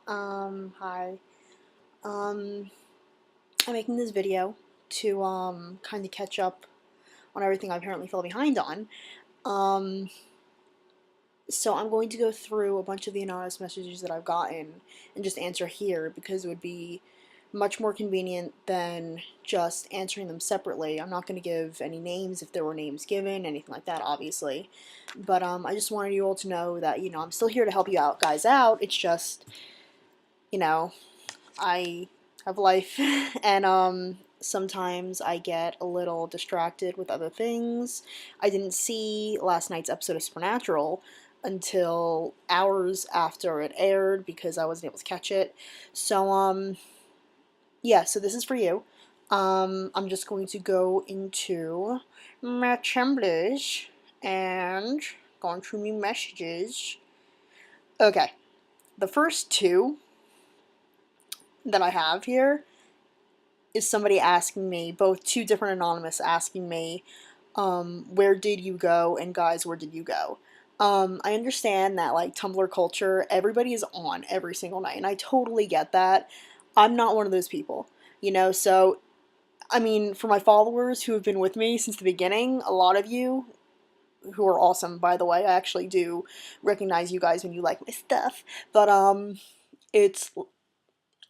Hi. I'm making this video to, kind of catch up on everything I apparently fell behind on. Um, so I'm going to go through a bunch of the anonymous messages that I've gotten and just answer here because it would be much more convenient than just answering them separately. I'm not going to give any names if there were names given, anything like that, obviously. But, I just wanted you all to know that, I'm still here to help you out, guys out. It's just, you know, I have life and sometimes I get a little distracted with other things. I didn't see last night's episode of Supernatural until hours after it aired because I wasn't able to catch it. So yeah, so this is for you. I'm just going to go into my Tumblrs and going through my messages. Okay, the first two that I have here is somebody asking me, both two different anonymous asking me, where did you go? And guys, where did you go? I understand that like Tumblr culture, everybody is on every single night, and I totally get that. I'm not one of those people, so I mean, for my followers who have been with me since the beginning, a lot of you who are awesome, by the way, I actually do recognize you guys when you like my stuff, but it's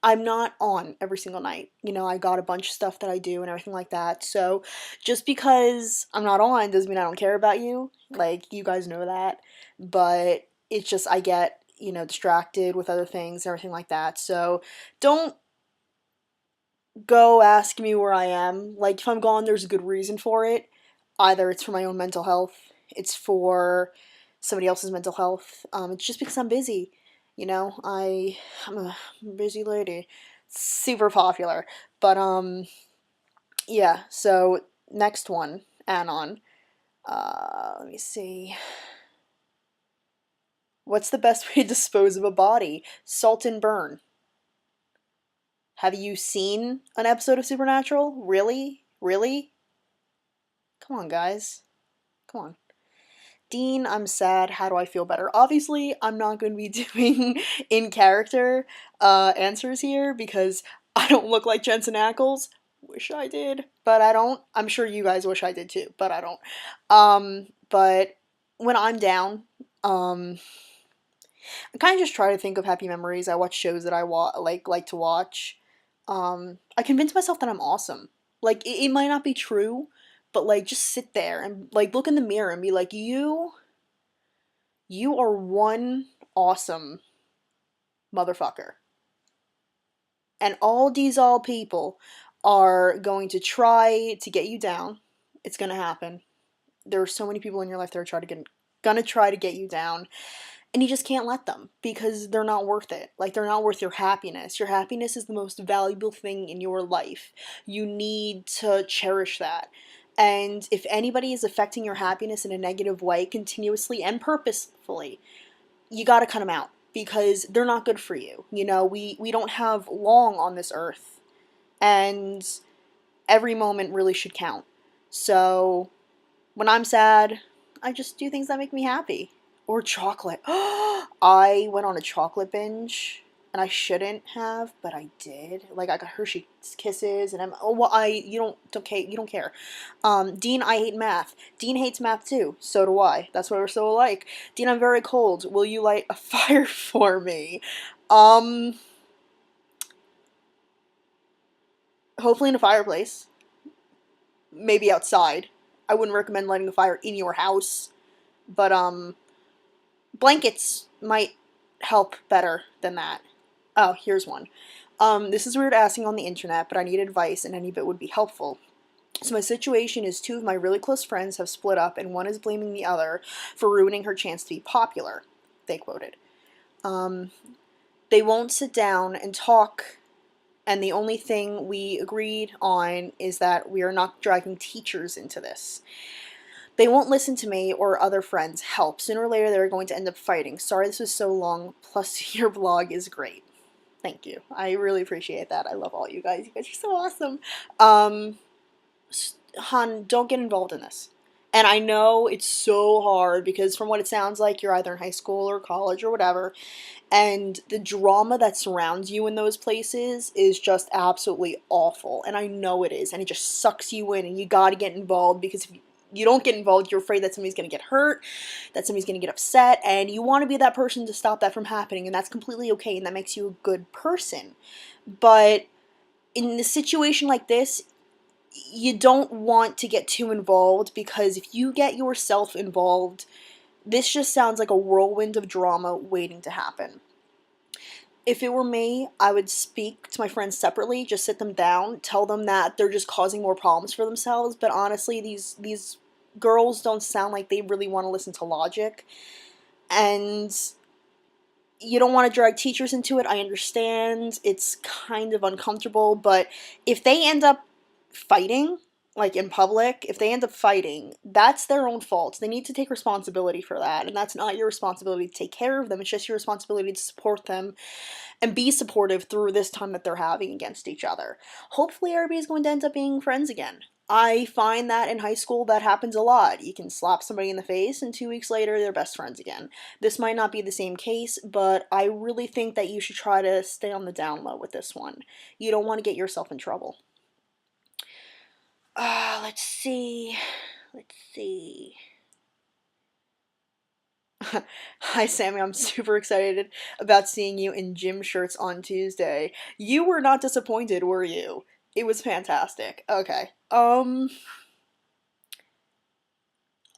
I'm not on every single night. I got a bunch of stuff that I do and everything like that. So just because I'm not on doesn't mean I don't care about you. Like, you guys know that. But it's just I get, distracted with other things and everything like that. So don't go ask me where I am. Like, if I'm gone, there's a good reason for it. Either it's for my own mental health, it's for somebody else's mental health. It's just because I'm busy. I'm a busy lady. Super popular. But yeah, so next one, Anon. Let me see. What's the best way to dispose of a body? Salt and burn. Have you seen an episode of Supernatural? Really? Really? Come on, guys. Come on. Dean, I'm sad. How do I feel better? Obviously, I'm not going to be doing in character answers here because I don't look like Jensen Ackles. Wish I did, but I don't. I'm sure you guys wish I did too, but I don't. But when I'm down, I kind of just try to think of happy memories. I watch shows that I like to watch. I convince myself that I'm awesome. Like it might not be true, but like just sit there and like look in the mirror and be like, you are one awesome motherfucker. And all people are going to try to get you down. It's gonna happen. There are so many people in your life that are gonna try to get you down. And you just can't let them because they're not worth it. Like, they're not worth your happiness. Your happiness is the most valuable thing in your life. You need to cherish that. And if anybody is affecting your happiness in a negative way continuously and purposefully, you got to cut them out because they're not good for you. We don't have long on this earth, and every moment really should count. So when I'm sad, I just do things that make me happy. Or chocolate. I went on a chocolate binge and I shouldn't have, but I did. Like, I got Hershey Kisses and you don't care. Dean, I hate math. Dean hates math too. So do I. That's why we're so alike. Dean, I'm very cold. Will you light a fire for me? Um Hopefully in a fireplace. Maybe outside. I wouldn't recommend lighting a fire in your house. But blankets might help better than that. Oh, here's one. This is weird asking on the internet, but I need advice and any bit would be helpful. So my situation is two of my really close friends have split up and one is blaming the other for ruining her chance to be popular, they quoted. Um, they won't sit down and talk, and the only thing we agreed on is that we are not dragging teachers into this. They won't listen to me or other friends. Help. Sooner or later, they're going to end up fighting. Sorry this was so long. Plus, your blog is great. Thank you. I really appreciate that. I love all you guys. You guys are so awesome. Han, don't get involved in this. And I know it's so hard because from what it sounds like, you're either in high school or college or whatever, and the drama that surrounds you in those places is just absolutely awful. And I know it is, and it just sucks you in, and you gotta get involved because if you don't get involved, you're afraid that somebody's gonna get hurt, that somebody's gonna get upset, and you wanna be that person to stop that from happening, and that's completely okay, and that makes you a good person. But in a situation like this, you don't want to get too involved because if you get yourself involved, this just sounds like a whirlwind of drama waiting to happen. If it were me, I would speak to my friends separately, just sit them down, tell them that they're just causing more problems for themselves, but honestly, these girls don't sound like they really want to listen to logic, and you don't want to drag teachers into it. I understand it's kind of uncomfortable, but if they end up fighting, like in public, if they end up fighting, that's their own fault. They need to take responsibility for that, and that's not your responsibility to take care of them. It's just your responsibility to support them and be supportive through this time that they're having against each other. Hopefully, everybody's going to end up being friends again. I find that in high school that happens a lot. You can slap somebody in the face, and 2 weeks later, they're best friends again. This might not be the same case, but I really think that you should try to stay on the down low with this one. You don't want to get yourself in trouble. Let's see. Let's see. Hi, Sammy. I'm super excited about seeing you in gym shirts on Tuesday. You were not disappointed, were you? It was fantastic. Okay.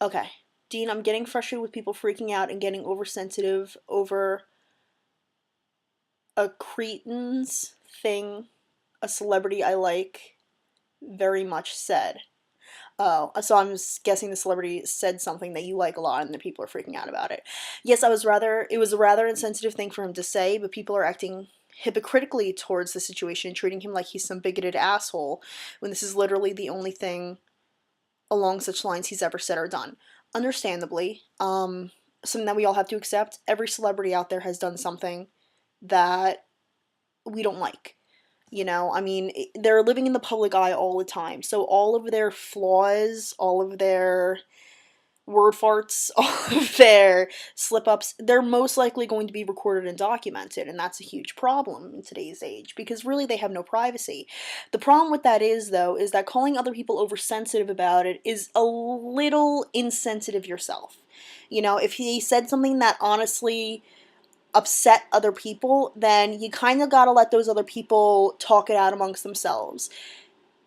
Okay. Dean, I'm getting frustrated with people freaking out and getting oversensitive over a cretins thing a celebrity I like very much said. Oh, so I'm guessing the celebrity said something that you like a lot and the people are freaking out about it. Yes, it was a rather insensitive thing for him to say, but people are acting hypocritically towards the situation, treating him like he's some bigoted asshole, when this is literally the only thing along such lines he's ever said or done. Understandably, something that we all have to accept, every celebrity out there has done something that we don't like. You know, I mean, they're living in the public eye all the time. So all of their flaws, all of their word farts, all of their slip ups, they're most likely going to be recorded and documented. And that's a huge problem in today's age because really they have no privacy. The problem with that is, though, is that calling other people oversensitive about it is a little insensitive yourself. You know, if he said something that honestly upset other people, then you kind of gotta let those other people talk it out amongst themselves.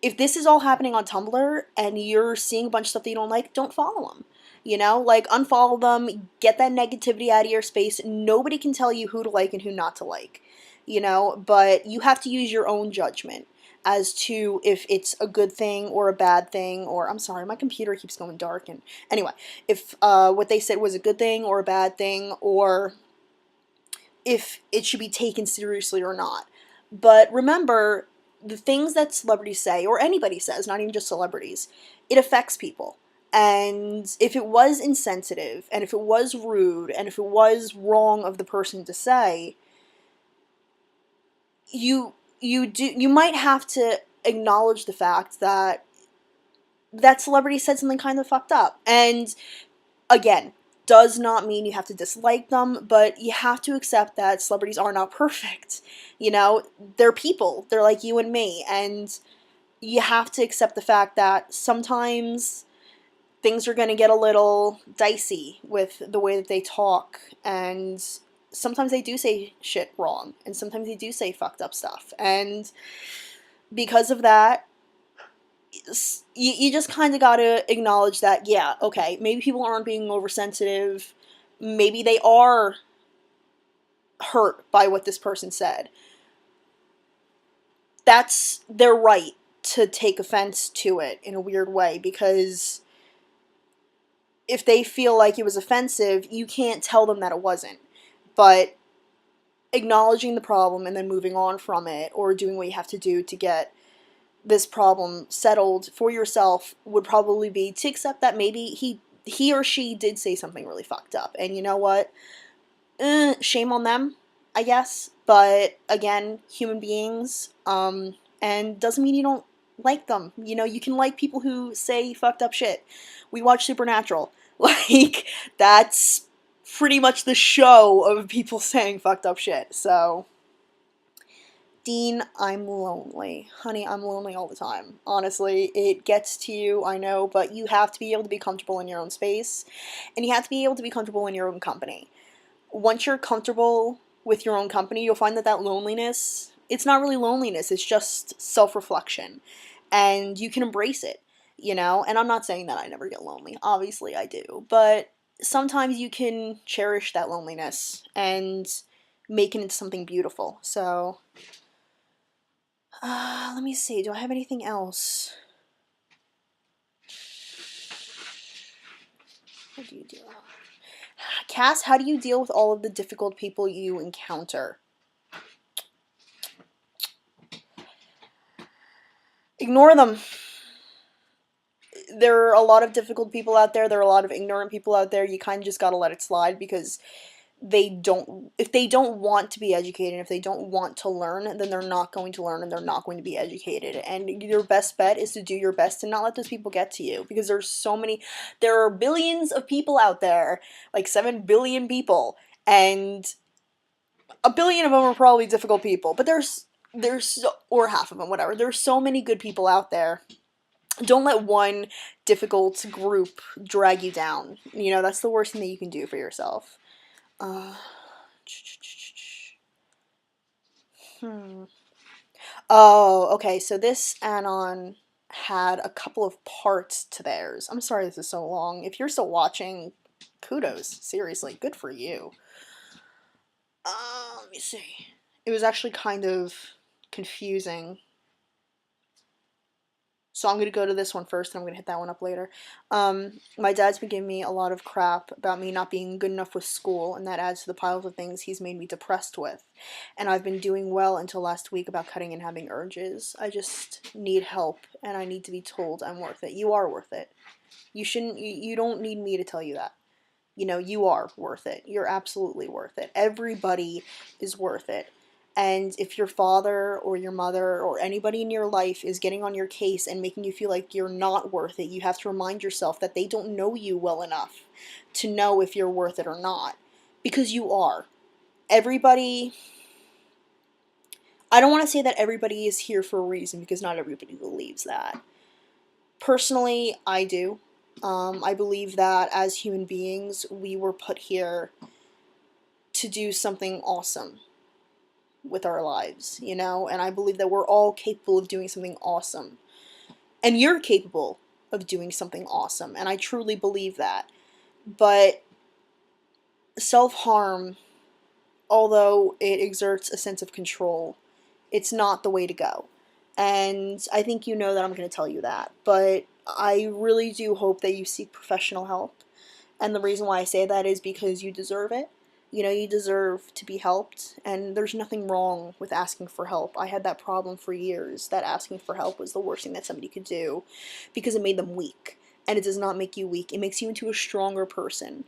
If this is all happening on Tumblr and you're seeing a bunch of stuff that you don't like, don't follow them. You know, like unfollow them, get that negativity out of your space. Nobody can tell you who to like and who not to like, you know, but you have to use your own judgment as to if it's a good thing or a bad thing, or I'm sorry, my computer keeps going dark. And anyway, if what they said was a good thing or a bad thing, or if it should be taken seriously or not. But remember, the things that celebrities say, or anybody says, not even just celebrities, it affects people. And if it was insensitive, and if it was rude, and if it was wrong of the person to say, you might have to acknowledge the fact that that celebrity said something kind of fucked up. And again, does not mean you have to dislike them, but you have to accept that celebrities are not perfect. You know, they're people. They're like you and me. And you have to accept the fact that sometimes things are going to get a little dicey with the way that they talk. And sometimes they do say shit wrong. And sometimes they do say fucked up stuff. And because of that, you just kind of got to acknowledge that, yeah, okay, maybe people aren't being oversensitive. Maybe they are hurt by what this person said. That's their right to take offense to it in a weird way, because if they feel like it was offensive, you can't tell them that it wasn't. But acknowledging the problem and then moving on from it, or doing what you have to do to get this problem settled for yourself, would probably be to accept that maybe he or she did say something really fucked up, and you know what, shame on them, I guess. But again, human beings, and doesn't mean you don't Like them. You know, you can like people who say fucked up shit. We watch Supernatural. Like, that's pretty much the show of people saying fucked up shit. So, Dean, I'm lonely. Honey, I'm lonely all the time. Honestly, it gets to you, I know, but you have to be able to be comfortable in your own space, and you have to be able to be comfortable in your own company. Once you're comfortable with your own company, you'll find that that loneliness, it's not really loneliness, it's just self-reflection. And you can embrace it, you know? And I'm not saying that I never get lonely. Obviously I do. But sometimes you can cherish that loneliness and make it into something beautiful. So, let me see. Do I have anything else? How do you deal? Cass, how do you deal with all of the difficult people you encounter? Ignore them. There are a lot of difficult people out there. There are a lot of ignorant people out there. You kind of just gotta let it slide because if they don't want to be educated, if they don't want to learn, then they're not going to learn and they're not going to be educated. And your best bet is to do your best and not let those people get to you because there are billions of people out there, like 7 billion people, and a billion of them are probably difficult people, but or half of them, whatever. There's so many good people out there. Don't let one difficult group drag you down. You know, that's the worst thing that you can do for yourself. Uh, hmm. Oh, okay. So this anon had a couple of parts to theirs. I'm sorry this is so long. If you're still watching, kudos. Seriously, good for you. Let me see. It was actually kind of confusing. So I'm gonna go to this one first, and I'm gonna hit that one up later. My dad's been giving me a lot of crap about me not being good enough with school, and that adds to the piles of things he's made me depressed with. And I've been doing well until last week about cutting and having urges. I just need help, and I need to be told I'm worth it. You are worth it. You shouldn't. You don't need me to tell you that. You know, you are worth it. You're absolutely worth it. Everybody is worth it. And if your father or your mother or anybody in your life is getting on your case and making you feel like you're not worth it, you have to remind yourself that they don't know you well enough to know if you're worth it or not. Because you are. Everybody, I don't want to say that everybody is here for a reason because not everybody believes that. Personally, I do. I believe that as human beings, we were put here to do something awesome with our lives, you know? And I believe that we're all capable of doing something awesome. And you're capable of doing something awesome. And I truly believe that. But self harm, although it exerts a sense of control, it's not the way to go. And I think you know that I'm going to tell you that. But I really do hope that you seek professional help. And the reason why I say that is because you deserve it. You know, you deserve to be helped, and there's nothing wrong with asking for help. I had that problem for years, that asking for help was the worst thing that somebody could do because it made them weak. And it does not make you weak, it makes you into a stronger person.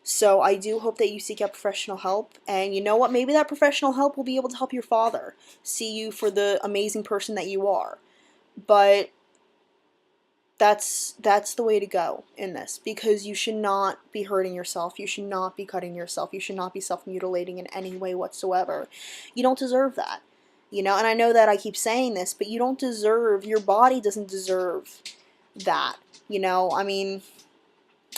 So I do hope that you seek out professional help, and you know what? Maybe that professional help will be able to help your father see you for the amazing person that you are. But that's the way to go in this because you should not be hurting yourself. You should not be cutting yourself. You should not be self-mutilating in any way whatsoever. You don't deserve that. You know, and I know that I keep saying this, but you don't deserve, your body doesn't deserve that. You know, I mean,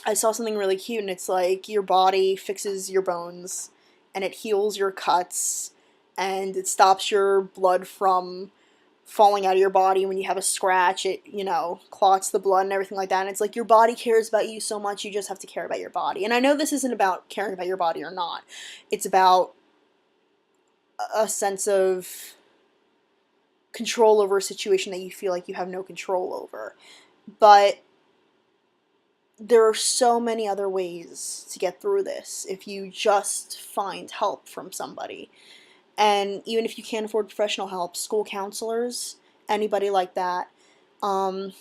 I saw something really cute and it's like your body fixes your bones and it heals your cuts and it stops your blood from falling out of your body when you have a scratch. It, you know, clots the blood and everything like that. And it's like your body cares about you so much, you just have to care about your body. And I know this isn't about caring about your body or not. It's about a sense of control over a situation that you feel like you have no control over. But there are so many other ways to get through this if you just find help from somebody. And even if you can't afford professional help, school counselors, anybody like that, um,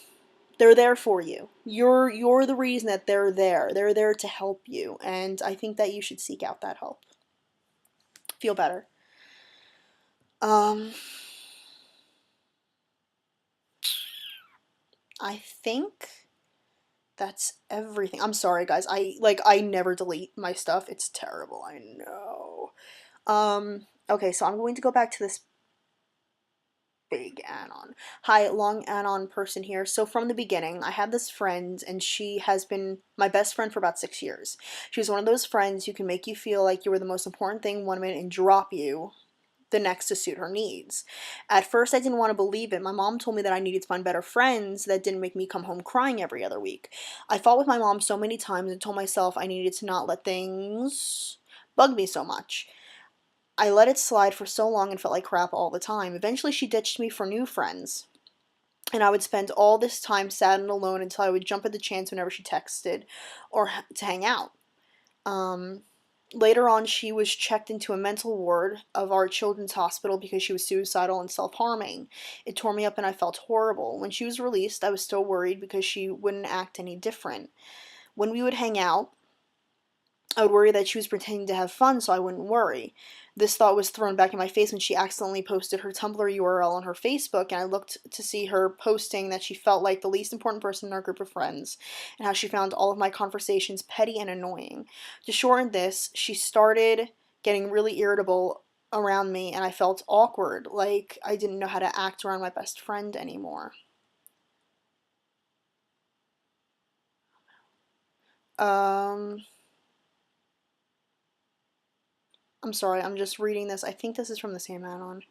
they're there for you. You're the reason that they're there. They're there to help you, and I think that you should seek out that help. Feel better. Um, I think that's everything. I'm sorry, guys. I never delete my stuff. It's terrible. I know. Okay, so I'm going to go back to this big anon. Hi, long anon person here. So from the beginning, I had this friend, and she has been my best friend for about 6 years. She was one of those friends who can make you feel like you were the most important thing one minute and drop you the next to suit her needs. At first, I didn't want to believe it. My mom told me that I needed to find better friends that didn't make me come home crying every other week. I fought with my mom so many times and told myself I needed to not let things bug me so much. I let it slide for so long and felt like crap all the time. Eventually, she ditched me for new friends, and I would spend all this time sad and alone until I would jump at the chance whenever she texted or to hang out. Um, Later on, she was checked into a mental ward of our children's hospital because she was suicidal and self harming. It tore me up and I felt horrible. When she was released, I was still worried because she wouldn't act any different. When we would hang out, I would worry that she was pretending to have fun so I wouldn't worry. This thought was thrown back in my face when she accidentally posted her Tumblr URL on her Facebook, and I looked to see her posting that she felt like the least important person in our group of friends, and how she found all of my conversations petty and annoying. To shorten this, she started getting really irritable around me, and I felt awkward, like I didn't know how to act around my best friend anymore. Um, I'm sorry, I'm just reading this. I think this is from the same add-on.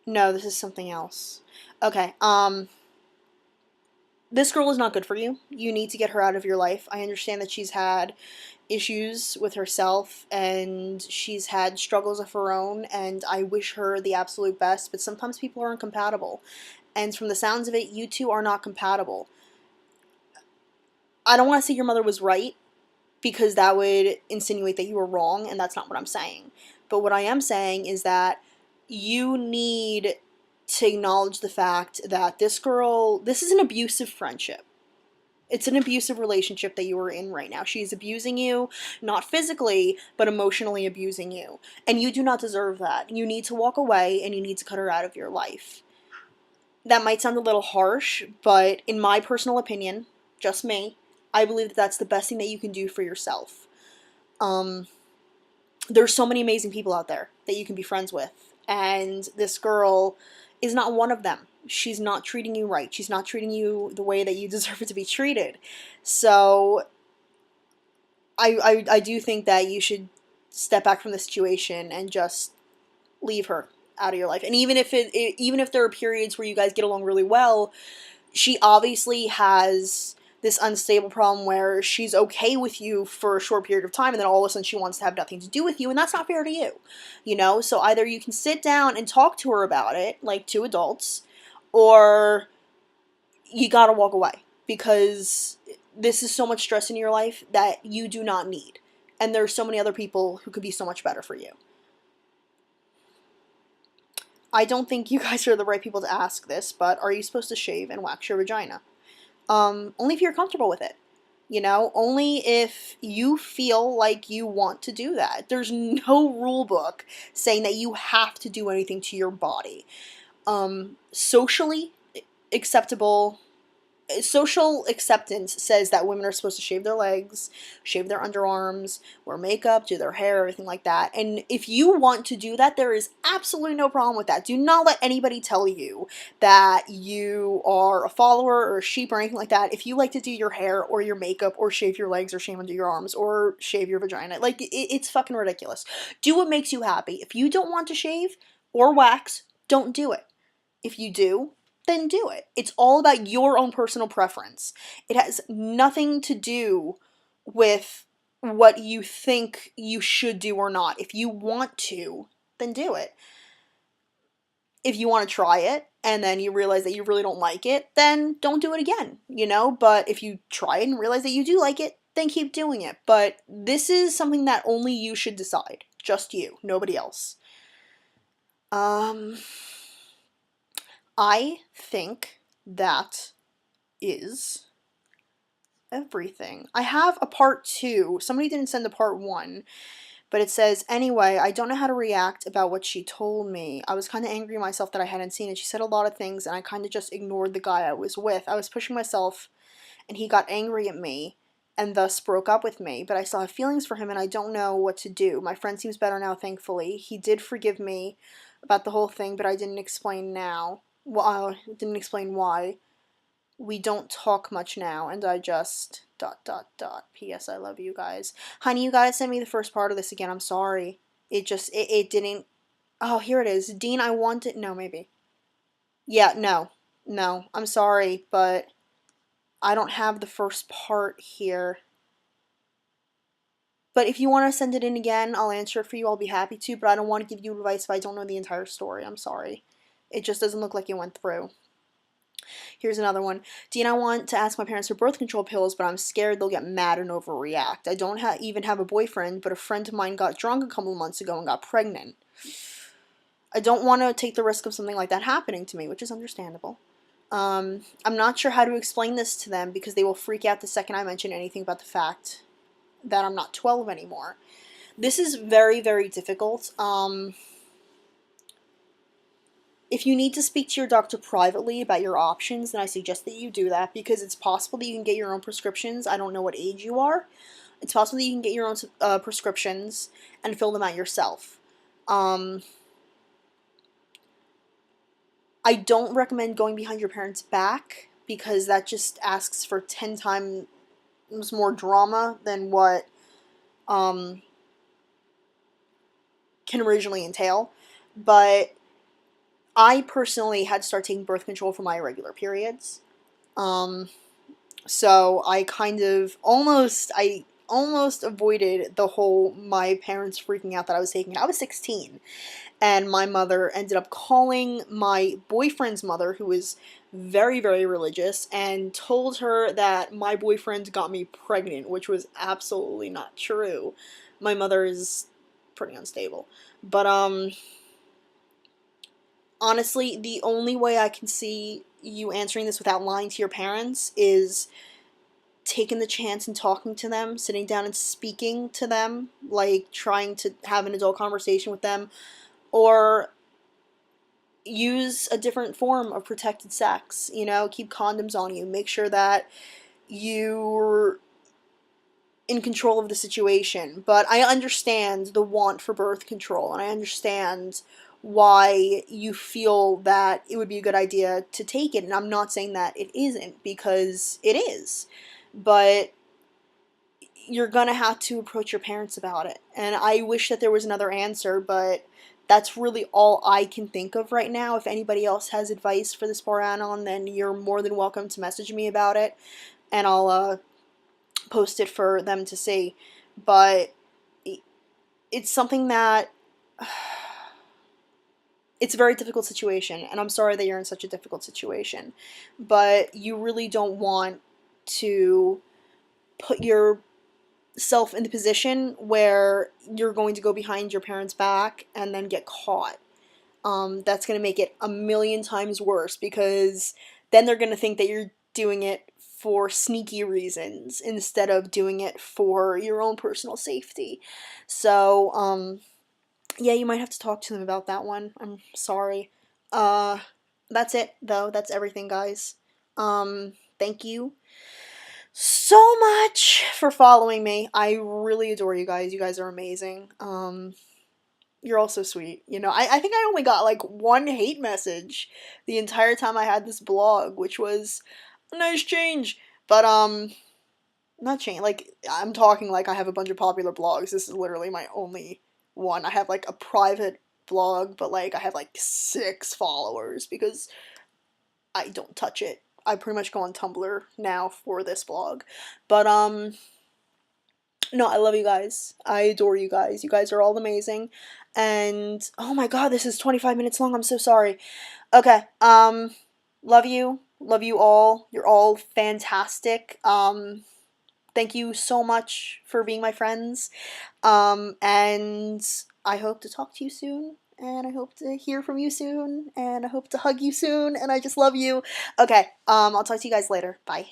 No, this is something else. Okay, this girl is not good for you. You need to get her out of your life. I understand that she's had issues with herself and she's had struggles of her own, and I wish her the absolute best, but sometimes people are incompatible. And from the sounds of it, you two are not compatible. I don't want to say your mother was right because that would insinuate that you were wrong, and that's not what I'm saying. But what I am saying is that you need to acknowledge the fact that this is an abusive friendship. It's an abusive relationship that you are in right now. She's abusing you, not physically, but emotionally abusing you. And you do not deserve that. You need to walk away and you need to cut her out of your life. That might sound a little harsh, but in my personal opinion, just me, I believe that that's the best thing that you can do for yourself. Um, there's so many amazing people out there that you can be friends with, and this girl is not one of them. She's not treating you right. She's not treating you the way that you deserve it to be treated. So I do think that you should step back from the situation and just leave her out of your life. And even if there are periods where you guys get along really well, she obviously has this unstable problem where she's okay with you for a short period of time, and then all of a sudden she wants to have nothing to do with you, and that's not fair to you. So either you can sit down and talk to her about it like two adults, or you gotta walk away, because this is so much stress in your life that you do not need, and there's so many other people who could be so much better for you. I don't think you guys are the right people to ask this, but are you supposed to shave and wax your vagina? Only if you're comfortable with it. Only if you feel like you want to do that. There's no rule book saying that you have to do anything to your body. Socially acceptable Social acceptance says that women are supposed to shave their legs, shave their underarms, wear makeup, do their hair, everything like that. And if you want to do that, there is absolutely no problem with that. Do not let anybody tell you that you are a follower or a sheep or anything like that. If you like to do your hair or your makeup or shave your legs or shave under your arms or shave your vagina, like it's fucking ridiculous. Do what makes you happy. If you don't want to shave or wax, don't do it. If you do, then do it. It's all about your own personal preference. It has nothing to do with what you think you should do or not. If you want to, then do it. If you want to try it and then you realize that you really don't like it, then don't do it again. But if you try it and realize that you do like it, then keep doing it. But this is something that only you should decide. Just you, nobody else. Um, I think that is everything. I have a part two. Somebody didn't send a part one, But it says, anyway, I don't know how to react about what she told me. I was kind of angry at myself that I hadn't seen it. She said a lot of things, and I kind of just ignored the guy I was with. I was pushing myself, and he got angry at me, and thus broke up with me. But I still have feelings for him, and I don't know what to do. My friend seems better now, thankfully. He did forgive me about the whole thing, but I didn't explain now. Well, didn't explain why. We don't talk much now, and I just dot dot dot. P.S. I love you guys. Honey, you gotta send me the first part of this again. I'm sorry. It didn't. Oh, here it is. Dean, I want it. No, maybe. Yeah, no. No. I'm sorry, but I don't have the first part here. But if you want to send it in again, I'll answer it for you. I'll be happy to, but I don't want to give you advice if I don't know the entire story. I'm sorry. It just doesn't look like it went through. Here's another one. Dean, I want to ask my parents for birth control pills, but I'm scared they'll get mad and overreact. I don't even have a boyfriend, but a friend of mine got drunk a couple of months ago and got pregnant. I don't want to take the risk of something like that happening to me, which is understandable. I'm not sure how to explain this to them because they will freak out the second I mention anything about the fact that I'm not 12 anymore. This is very, very difficult. If you need to speak to your doctor privately about your options, then I suggest that you do that because it's possible that you can get your own prescriptions. I don't know what age you are. It's possible that you can get your own prescriptions and fill them out yourself. I don't recommend going behind your parents' back because that just asks for 10 times more drama than what can originally entail. But I personally had to start taking birth control for my irregular periods. So I kind of I almost avoided the whole my parents freaking out that I was taking it. I was 16, and my mother ended up calling my boyfriend's mother, who is very, very religious, and told her that my boyfriend got me pregnant, which was absolutely not true. My mother is pretty unstable. But, honestly, the only way I can see you answering this without lying to your parents is taking the chance and talking to them, sitting down and speaking to them, like trying to have an adult conversation with them, or use a different form of protected sex. You know, keep condoms on you. Make sure that you're in control of the situation. But I understand the want for birth control, and I understand why you feel that it would be a good idea to take it. And I'm not saying that it isn't, because it is. But you're gonna have to approach your parents about it. And I wish that there was another answer, but that's really all I can think of right now. If anybody else has advice for this poor Anon, then you're more than welcome to message me about it, and I'll post it for them to see. But it's something that it's a very difficult situation, and I'm sorry that you're in such a difficult situation. But you really don't want to put yourself in the position where you're going to go behind your parents' back and then get caught. That's going to make it a million times worse, because then they're going to think that you're doing it for sneaky reasons instead of doing it for your own personal safety. So, yeah, you might have to talk to them about that one. I'm sorry. That's it, though. That's everything, guys. Thank you so much for following me. I really adore you guys. You guys are amazing. You're all so sweet. You know, I think I only got like one hate message the entire time I had this blog, which was a nice change. But, not change. Like, I'm talking like I have a bunch of popular blogs. This is literally my only one. I have like a private blog, but like I have like 6 followers because I don't touch it. I pretty much go on Tumblr now for this blog. But, no, I love you guys. I adore you guys. You guys are all amazing. And, oh my god, this is 25 minutes long. I'm so sorry. Okay, love you. Love you all. You're all fantastic. Thank you so much for being my friends. And I hope to talk to you soon. And I hope to hear from you soon. And I hope to hug you soon. And I just love you. Okay, I'll talk to you guys later. Bye.